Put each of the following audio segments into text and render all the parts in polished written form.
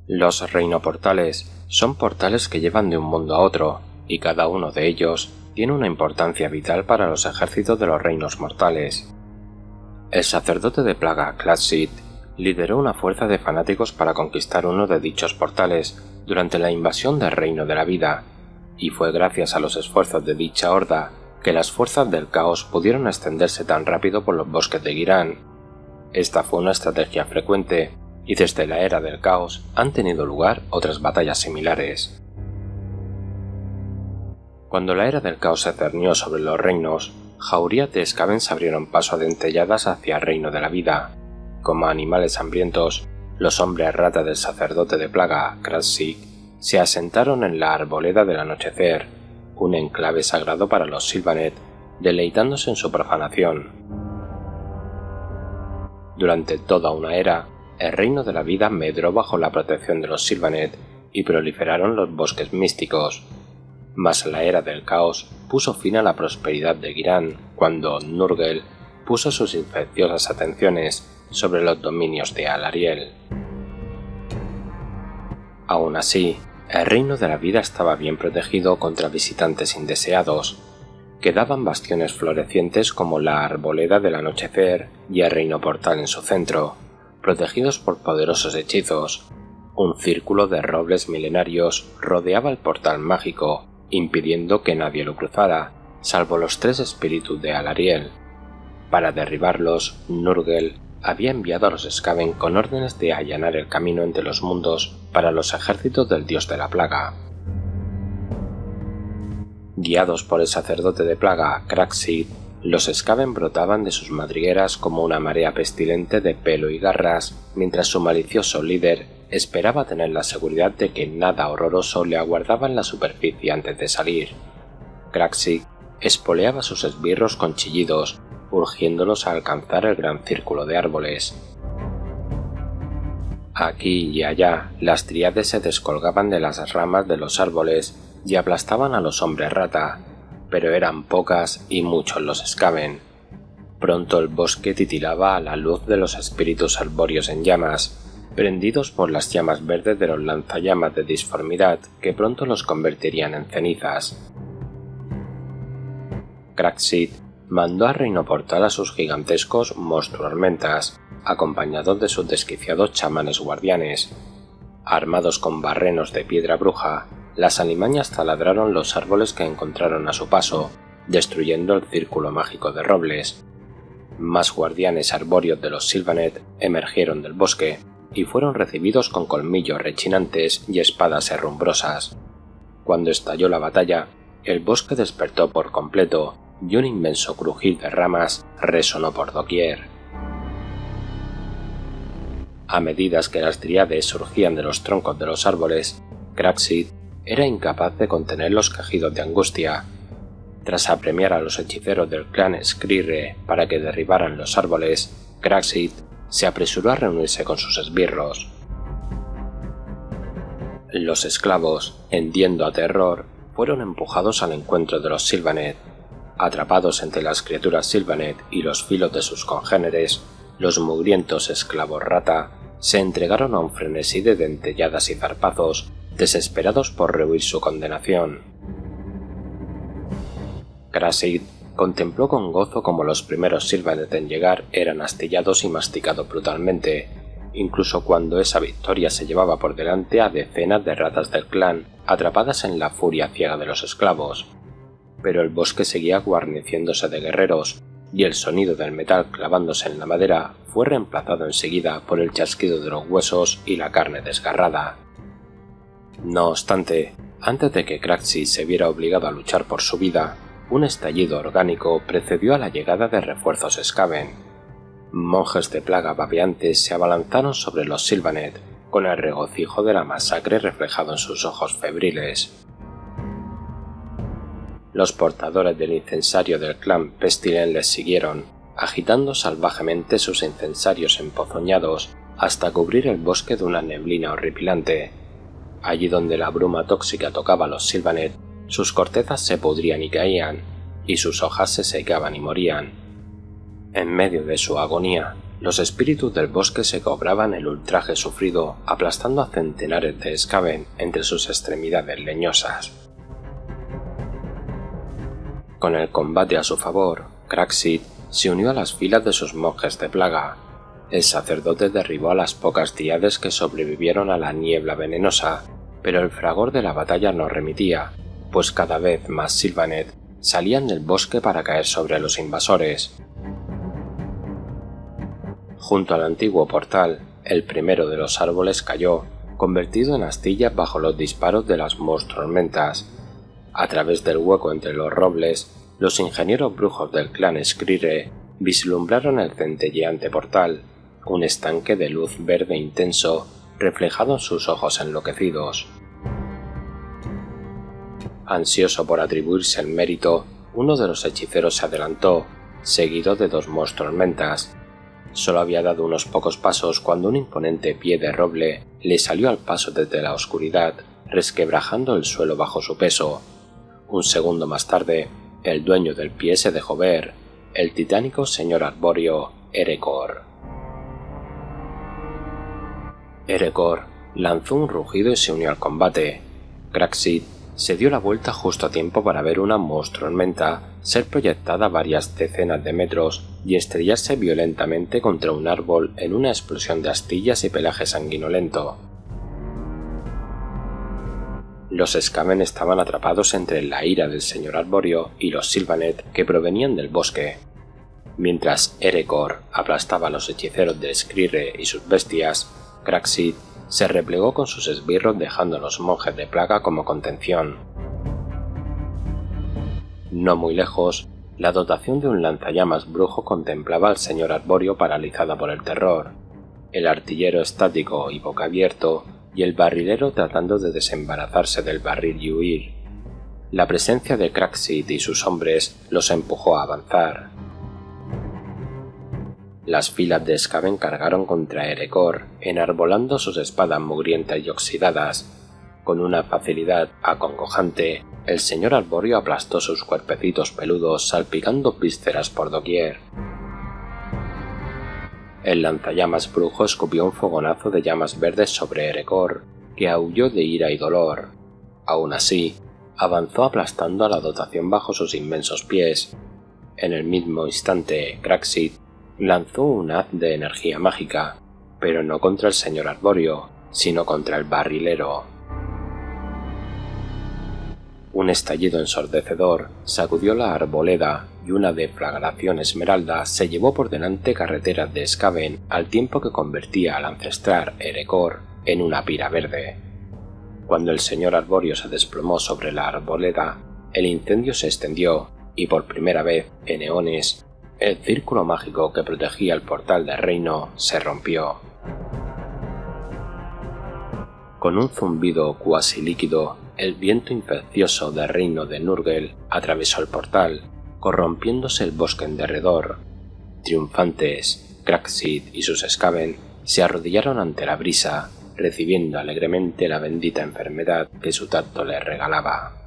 Los reinoportales son portales que llevan de un mundo a otro, y cada uno de ellos tiene una importancia vital para los ejércitos de los reinos mortales. El sacerdote de plaga, Cladseed, lideró una fuerza de fanáticos para conquistar uno de dichos portales durante la invasión del Reino de la Vida, y fue gracias a los esfuerzos de dicha horda que las fuerzas del caos pudieron extenderse tan rápido por los bosques de Ghyran. Esta fue una estrategia frecuente, y desde la era del caos han tenido lugar otras batallas similares. Cuando la era del caos se cernió sobre los reinos, jaurías de Skaven se abrieron paso a dentelladas hacia el Reino de la Vida. Como animales hambrientos, los hombres rata del sacerdote de plaga, Cradseed, se asentaron en la arboleda del anochecer, un enclave sagrado para los Sylvaneth, deleitándose en su profanación. Durante toda una era, el Reino de la Vida medró bajo la protección de los Sylvaneth y proliferaron los bosques místicos. Mas la era del caos puso fin a la prosperidad de Ghyran cuando Nurgle puso sus infecciosas atenciones sobre los dominios de Alarielle. Aún así, el Reino de la Vida estaba bien protegido contra visitantes indeseados. Quedaban bastiones florecientes como la Arboleda del Anochecer y el Reino Portal en su centro, protegidos por poderosos hechizos. Un círculo de robles milenarios rodeaba el portal mágico, impidiendo que nadie lo cruzara, salvo los 3 espíritus de Alarielle. Para derribarlos, Nurgle había enviado a los Skaven con órdenes de allanar el camino entre los mundos para los ejércitos del dios de la plaga. Guiados por el sacerdote de plaga, Cradseed, los Skaven brotaban de sus madrigueras como una marea pestilente de pelo y garras, mientras su malicioso líder esperaba tener la seguridad de que nada horroroso le aguardaba en la superficie antes de salir. Cradseed espoleaba sus esbirros con chillidos, urgiéndolos a alcanzar el gran círculo de árboles. Aquí y allá, las tríades se descolgaban de las ramas de los árboles y aplastaban a los hombres rata, pero eran pocas y muchos los Skaven. Pronto el bosque titilaba a la luz de los espíritus arbóreos en llamas, prendidos por las llamas verdes de los lanzallamas de disformidad que pronto los convertirían en cenizas. Cradseed mandó al Reino Portal a sus gigantescos monstruormentas, acompañados de sus desquiciados chamanes guardianes. Armados con barrenos de piedra bruja, las alimañas taladraron los árboles que encontraron a su paso, destruyendo el círculo mágico de robles. Más guardianes arbóreos de los Sylvaneth emergieron del bosque y fueron recibidos con colmillos rechinantes y espadas herrumbrosas. Cuando estalló la batalla, el bosque despertó por completo y un inmenso crujir de ramas resonó por doquier. A medida que las tríades surgían de los troncos de los árboles, Cradseed era incapaz de contener los quejidos de angustia. Tras apremiar a los hechiceros del clan Skryre para que derribaran los árboles, Cradseed se apresuró a reunirse con sus esbirros. Los esclavos, hendiendo a terror, fueron empujados al encuentro de los Sylvaneth. Atrapados entre las criaturas Sylvaneth y los filos de sus congéneres, los mugrientos esclavos rata se entregaron a un frenesí de dentelladas y zarpazos, desesperados por rehuir su condenación. Cradseed contempló con gozo cómo los primeros Sylvaneth en llegar eran astillados y masticados brutalmente, incluso cuando esa victoria se llevaba por delante a decenas de ratas del clan atrapadas en la furia ciega de los esclavos. Pero el bosque seguía guarneciéndose de guerreros, y el sonido del metal clavándose en la madera fue reemplazado enseguida por el chasquido de los huesos y la carne desgarrada. No obstante, antes de que Cradseed se viera obligado a luchar por su vida, un estallido orgánico precedió a la llegada de refuerzos Skaven. Monjes de plaga babeantes se abalanzaron sobre los Sylvaneth, con el regocijo de la masacre reflejado en sus ojos febriles. Los portadores del incensario del clan Pestilent les siguieron, agitando salvajemente sus incensarios empozoñados hasta cubrir el bosque de una neblina horripilante. Allí donde la bruma tóxica tocaba a los Sylvaneth, sus cortezas se pudrían y caían, y sus hojas se secaban y morían. En medio de su agonía, Los espíritus del bosque se cobraban el ultraje sufrido, aplastando a centenares de Skaven entre sus extremidades leñosas. Con el combate a su favor, Craxit se unió a las filas de sus monjes de plaga. El sacerdote derribó a las pocas dríades que sobrevivieron a la niebla venenosa, pero el fragor de la batalla no remitía, pues cada vez más Sylvaneth salían del bosque para caer sobre los invasores. Junto al antiguo portal, el primero de los árboles cayó, convertido en astillas bajo los disparos de las monstruormentas. A través del hueco entre los robles, los ingenieros brujos del clan Skryre vislumbraron el centelleante portal, un estanque de luz verde intenso reflejado en sus ojos enloquecidos. Ansioso por atribuirse el mérito, uno de los hechiceros se adelantó, seguido de dos monstruormentas. Solo había dado unos pocos pasos cuando un imponente pie de roble le salió al paso desde la oscuridad, resquebrajando el suelo bajo su peso. Un segundo más tarde, el dueño del pie se dejó ver, el titánico señor arbóreo Erekor. Erekor lanzó un rugido y se unió al combate. Craxit se dio la vuelta justo a tiempo para ver una monstruormenta ser proyectada varias decenas de metros y estrellarse violentamente contra un árbol en una explosión de astillas y pelaje sanguinolento. Los Skaven estaban atrapados entre la ira del señor arbóreo y los Sylvaneth que provenían del bosque. Mientras Erekor aplastaba a los hechiceros de Skryre y sus bestias, Craxit se replegó con sus esbirros dejando a los monjes de plaga como contención. No muy lejos, la dotación de un lanzallamas brujo contemplaba al señor arbóreo paralizada por el terror, el artillero estático y boca abierto, y el barrilero tratando de desembarazarse del barril y huir. La presencia de Craxit y sus hombres los empujó a avanzar. Las filas de Skaven cargaron contra Erekor, enarbolando sus espadas mugrientas y oxidadas. Con una facilidad acongojante, el señor arbóreo aplastó sus cuerpecitos peludos salpicando vísceras por doquier. El lanzallamas brujo escupió un fogonazo de llamas verdes sobre Erekor, que aulló de ira y dolor. Aún así, avanzó aplastando a la dotación bajo sus inmensos pies. En el mismo instante, Craxit lanzó un haz de energía mágica, pero no contra el señor arbóreo, sino contra el barrilero. Un estallido ensordecedor sacudió la arboleda y una deflagración esmeralda se llevó por delante carreteras de Skaven al tiempo que convertía al ancestral Erekor en una pira verde. Cuando el señor arbóreo se desplomó sobre la arboleda, el incendio se extendió y por primera vez en eones, el círculo mágico que protegía el portal del reino se rompió. Con un zumbido cuasi líquido, el viento infeccioso del reino de Nurgle atravesó el portal, corrompiéndose el bosque en derredor. Triunfantes, Craxit y sus Skaven se arrodillaron ante la brisa, recibiendo alegremente la bendita enfermedad que su tacto les regalaba.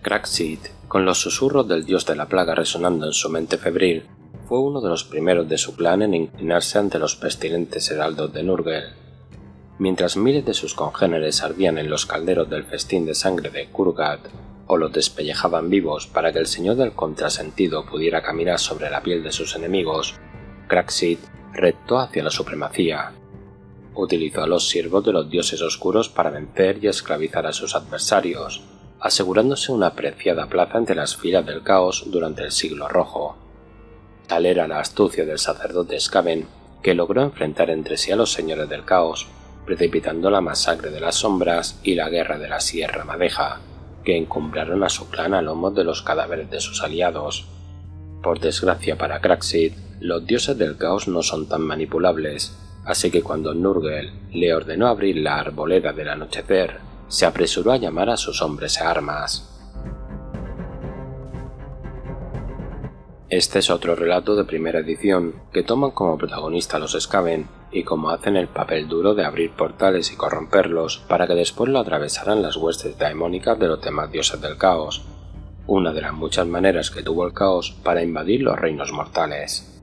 Craxit, con los susurros del dios de la plaga resonando en su mente febril, fue uno de los primeros de su clan en inclinarse ante los pestilentes heraldos de Nurgle. Mientras miles de sus congéneres ardían en los calderos del festín de sangre de Kurgat, o los despellejaban vivos para que el señor del contrasentido pudiera caminar sobre la piel de sus enemigos, Craxit retó hacia la supremacía. Utilizó a los siervos de los dioses oscuros para vencer y esclavizar a sus adversarios, asegurándose una apreciada plaza entre las filas del caos durante el siglo rojo. Tal era la astucia del sacerdote Skaven, que logró enfrentar entre sí a los señores del caos, precipitando la masacre de las sombras y la guerra de la Sierra Madeja, que encumbraron a su clan a lomos de los cadáveres de sus aliados. Por desgracia para Craxit, los dioses del caos no son tan manipulables, así que cuando Nurgle le ordenó abrir la arboleda del anochecer, se apresuró a llamar a sus hombres a armas. Este es otro relato de primera edición que toman como protagonista los Skaven y como hacen el papel duro de abrir portales y corromperlos para que después lo atravesaran las huestes daemónicas de los demás dioses del caos. una de las muchas maneras que tuvo el caos para invadir los reinos mortales.